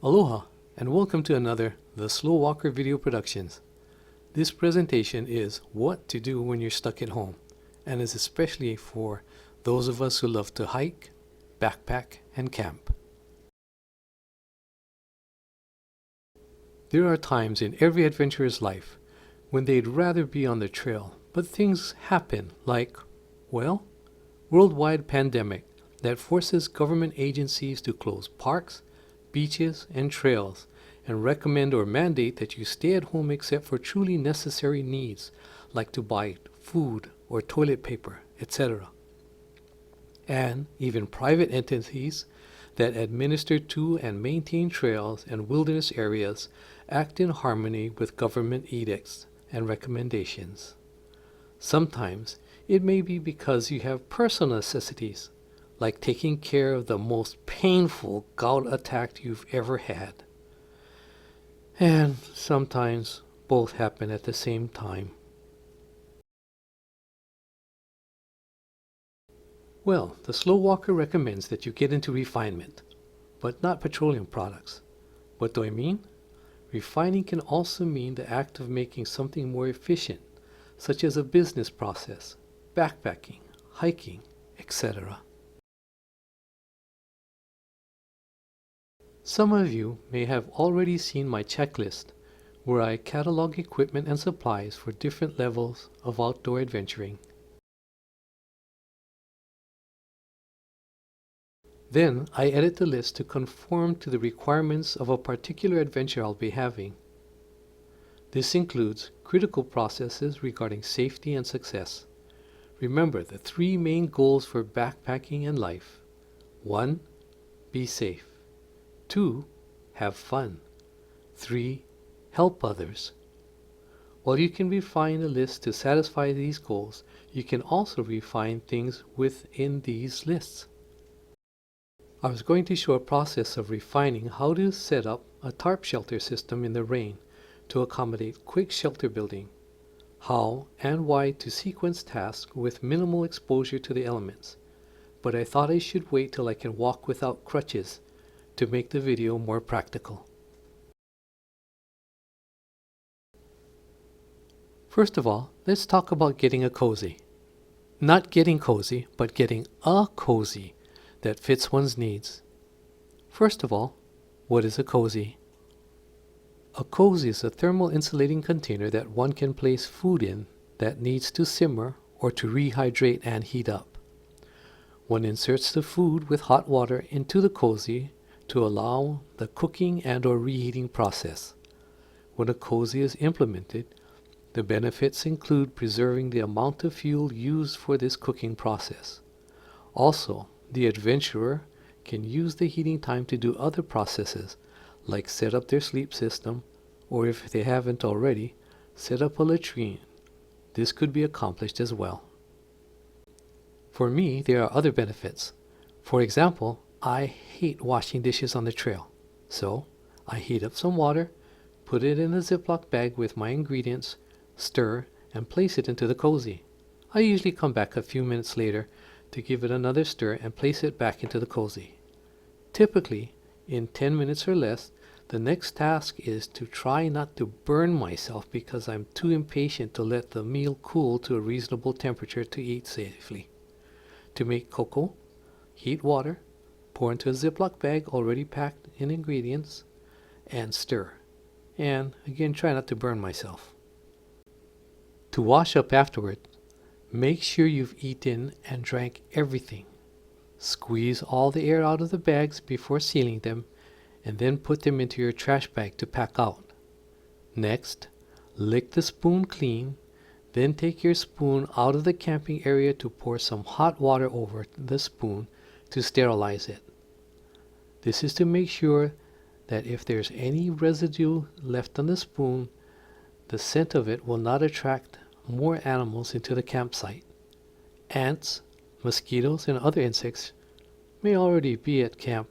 Aloha, and welcome to another The Slow Walker Video Productions. This presentation is what to do when you're stuck at home, and is especially for those of us who love to hike, backpack, and camp. There are times in every adventurer's life when they'd rather be on the trail, but things happen like, worldwide pandemic that forces government agencies to close parks, beaches, and trails, and recommend or mandate that you stay at home except for truly necessary needs, like to buy food or toilet paper, etc. And even private entities that administer to and maintain trails and wilderness areas act in harmony with government edicts and recommendations. Sometimes it may be because you have personal necessities, like taking care of the most painful gout attack you've ever had. And sometimes both happen at the same time. Well, the Slow Walker recommends that you get into refinement, but not petroleum products. What do I mean? Refining can also mean the act of making something more efficient, such as a business process, backpacking, hiking, etc. Some of you may have already seen my checklist, where I catalog equipment and supplies for different levels of outdoor adventuring. Then I edit the list to conform to the requirements of a particular adventure I'll be having. This includes critical processes regarding safety and success. Remember the three main goals for backpacking and life. 1. Be safe. 2. Have fun. 3. Help others. While you can refine a list to satisfy these goals, you can also refine things within these lists. I was going to show a process of refining how to set up a tarp shelter system in the rain to accommodate quick shelter building, how and why to sequence tasks with minimal exposure to the elements, but I thought I should wait till I can walk without crutches to make the video more practical. First of all, let's talk about getting a cozy. Not getting cozy, but getting a cozy that fits one's needs. First of all, what is a cozy? A cozy is a thermal insulating container that one can place food in that needs to simmer or to rehydrate and heat up. One inserts the food with hot water into the cozy to allow the cooking and or reheating process. When a cozy is implemented, the benefits include preserving the amount of fuel used for this cooking process. Also, the adventurer can use the heating time to do other processes, like set up their sleep system, or if they haven't already, set up a latrine. This could be accomplished as well. For me, there are other benefits. For example, I hate washing dishes on the trail, so I heat up some water, put it in a Ziploc bag with my ingredients, stir, and place it into the cozy. I usually come back a few minutes later to give it another stir and place it back into the cozy. Typically, in 10 minutes or less, the next task is to try not to burn myself because I'm too impatient to let the meal cool to a reasonable temperature to eat safely. To make cocoa, heat water, pour into a Ziploc bag already packed in ingredients, and stir. And again, try not to burn myself. To wash up afterward, make sure you've eaten and drank everything. Squeeze all the air out of the bags before sealing them, and then put them into your trash bag to pack out. Next, lick the spoon clean, then take your spoon out of the camping area to pour some hot water over the spoon to sterilize it. This is to make sure that if there's any residue left on the spoon, the scent of it will not attract more animals into the campsite. Ants, mosquitoes, and other insects may already be at camp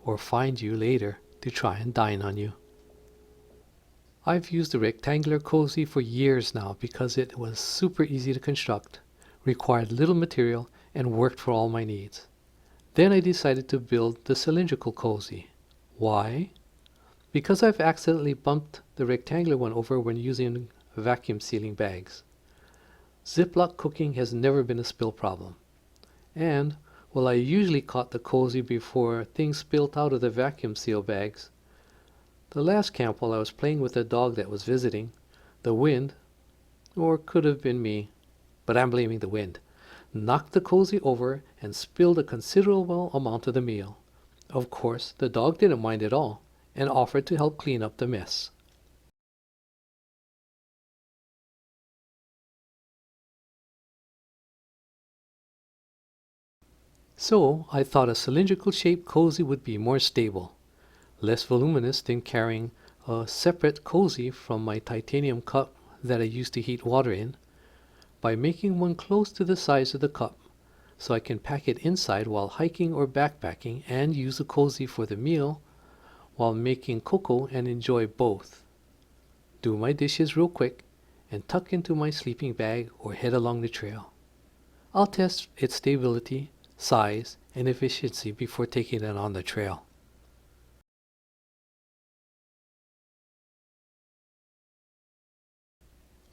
or find you later to try and dine on you. I've used the rectangular cozy for years now because it was super easy to construct, required little material, and worked for all my needs. Then I decided to build the cylindrical cozy. Why? because I've accidentally bumped the rectangular one over when using vacuum sealing bags. Ziploc cooking has never been a spill problem. And while I usually caught the cozy before things spilled out of the vacuum seal bags, the last camp while I was playing with a dog that was visiting, the wind, or could have been me, but I'm blaming the wind, knocked the cozy over and spilled a considerable amount of the meal. Of course, the dog didn't mind at all and offered to help clean up the mess. So I thought a cylindrical shaped cozy would be more stable, less voluminous than carrying a separate cozy from my titanium cup that I used to heat water in, by making one close to the size of the cup, so I can pack it inside while hiking or backpacking and use the cozy for the meal while making cocoa and enjoy both. Do my dishes real quick and tuck into my sleeping bag or head along the trail. I'll test its stability, size, and efficiency before taking it on the trail.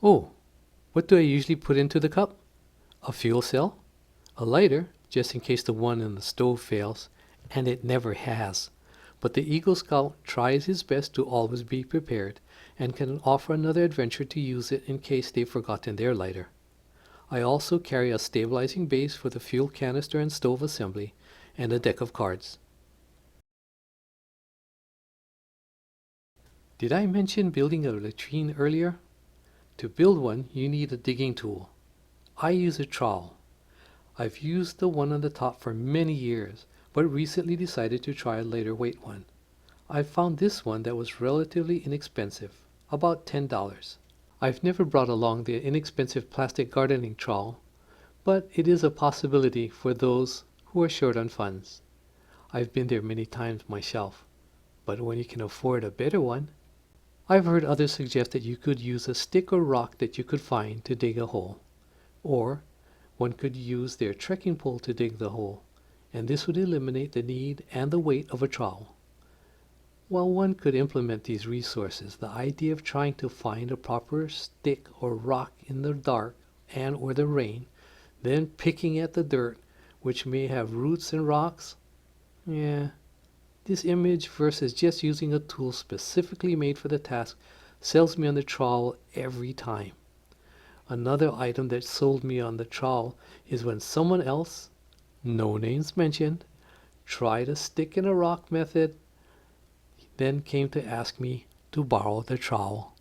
Oh, what do I usually put into the cup? A fuel cell, a lighter, just in case the one in the stove fails, and it never has. But the Eagle Scout tries his best to always be prepared and can offer another adventure to use it in case they've forgotten their lighter. I also carry a stabilizing base for the fuel canister and stove assembly, and a deck of cards. Did I mention building a latrine earlier? To build one, you need a digging tool. I use a trowel. I've used the one on the top for many years, but recently decided to try a lighter weight one. I found this one that was relatively inexpensive, about $10. I've never brought along the inexpensive plastic gardening trowel, but it is a possibility for those who are short on funds. I've been there many times myself, but when you can afford a better one, I've heard others suggest that you could use a stick or rock that you could find to dig a hole, or one could use their trekking pole to dig the hole, and this would eliminate the need and the weight of a trowel. While one could implement these resources, the idea of trying to find a proper stick or rock in the dark and or the rain, then picking at the dirt, which may have roots and rocks, this image versus just using a tool specifically made for the task sells me on the trowel every time. Another item that sold me on the trowel is when someone else, no names mentioned, tried a stick and a rock method, then came to ask me to borrow the trowel.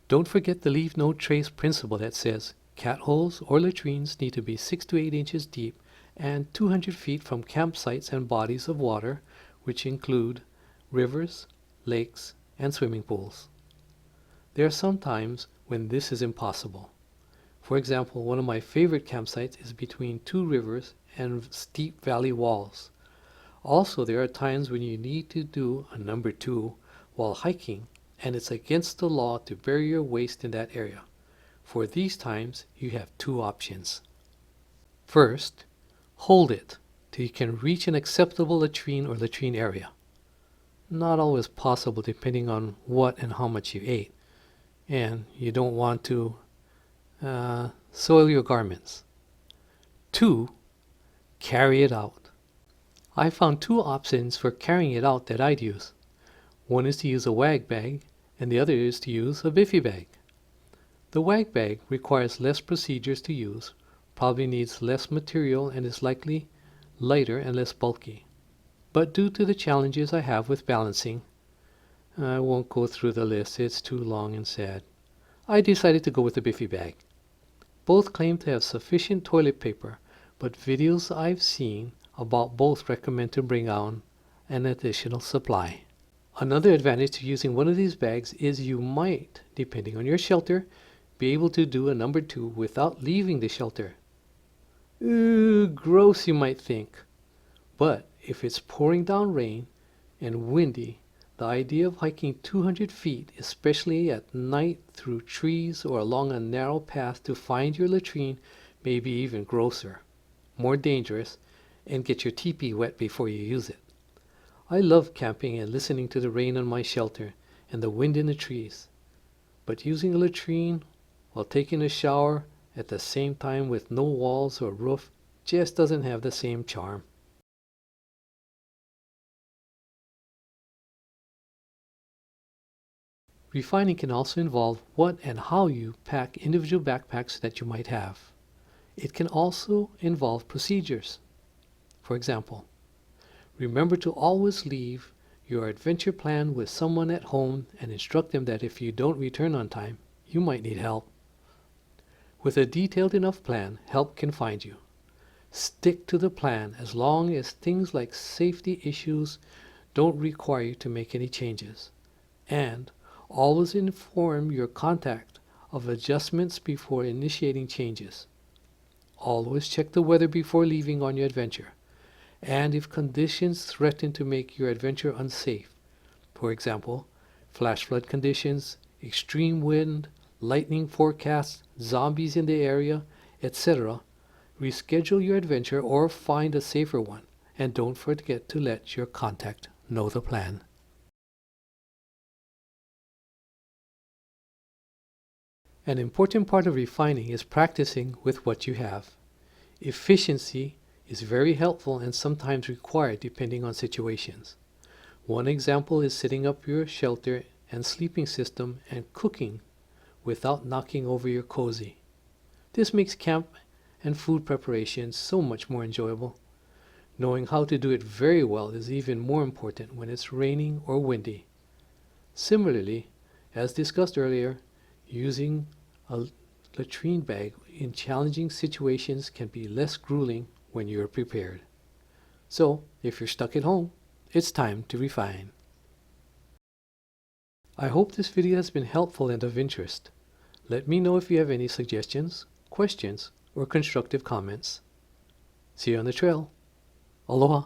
Don't forget the leave no trace principle that says cat holes or latrines need to be 6 to 8 inches deep and 200 feet from campsites and bodies of water, which include rivers, lakes, and swimming pools. There are some times when this is impossible. For example, one of my favorite campsites is between two rivers and steep valley walls. Also, there are times when you need to do a number 2 while hiking, and it's against the law to bury your waist in that area. For these times, you have 2 options. First, hold it till you can reach an acceptable latrine or latrine area. Not always possible depending on what and how much you ate, and you don't want to soil your garments. 2, carry it out. I found 2 options for carrying it out that I'd use. One is to use a wag bag, and the other is to use a biffy bag. The wag bag requires less procedures to use, probably needs less material, and is likely lighter and less bulky. But due to the challenges I have with balancing, I won't go through the list, it's too long and sad. I decided to go with the biffy bag. Both claim to have sufficient toilet paper, but videos I've seen about both recommend to bring on an additional supply. Another advantage to using one of these bags is you might, depending on your shelter, be able to do a number 2 without leaving the shelter. Ooh, gross, you might think. But if it's pouring down rain and windy, the idea of hiking 200 feet, especially at night through trees or along a narrow path to find your latrine, may be even grosser. more dangerous, and get your teepee wet before you use it. I love camping and listening to the rain on my shelter and the wind in the trees. But using a latrine while taking a shower at the same time with no walls or roof just doesn't have the same charm. Refining can also involve what and how you pack individual backpacks that you might have. It can also involve procedures. For example, remember to always leave your adventure plan with someone at home and instruct them that if you don't return on time, you might need help. With a detailed enough plan, help can find you. Stick to the plan as long as things like safety issues don't require you to make any changes. And always inform your contact of adjustments before initiating changes. Always check the weather before leaving on your adventure. And if conditions threaten to make your adventure unsafe, for example, flash flood conditions, extreme wind, lightning forecasts, zombies in the area, etc., reschedule your adventure or find a safer one, and don't forget to let your contact know the plan. An important part of refining is practicing with what you have. Efficiency is very helpful and sometimes required depending on situations. One example is setting up your shelter and sleeping system and cooking without knocking over your cozy. This makes camp and food preparation so much more enjoyable. Knowing how to do it very well is even more important when it's raining or windy. Similarly, as discussed earlier, using a latrine bag in challenging situations can be less grueling when you're prepared. So, if you're stuck at home, it's time to refine. I hope this video has been helpful and of interest. Let me know if you have any suggestions, questions, or constructive comments. See you on the trail. Aloha.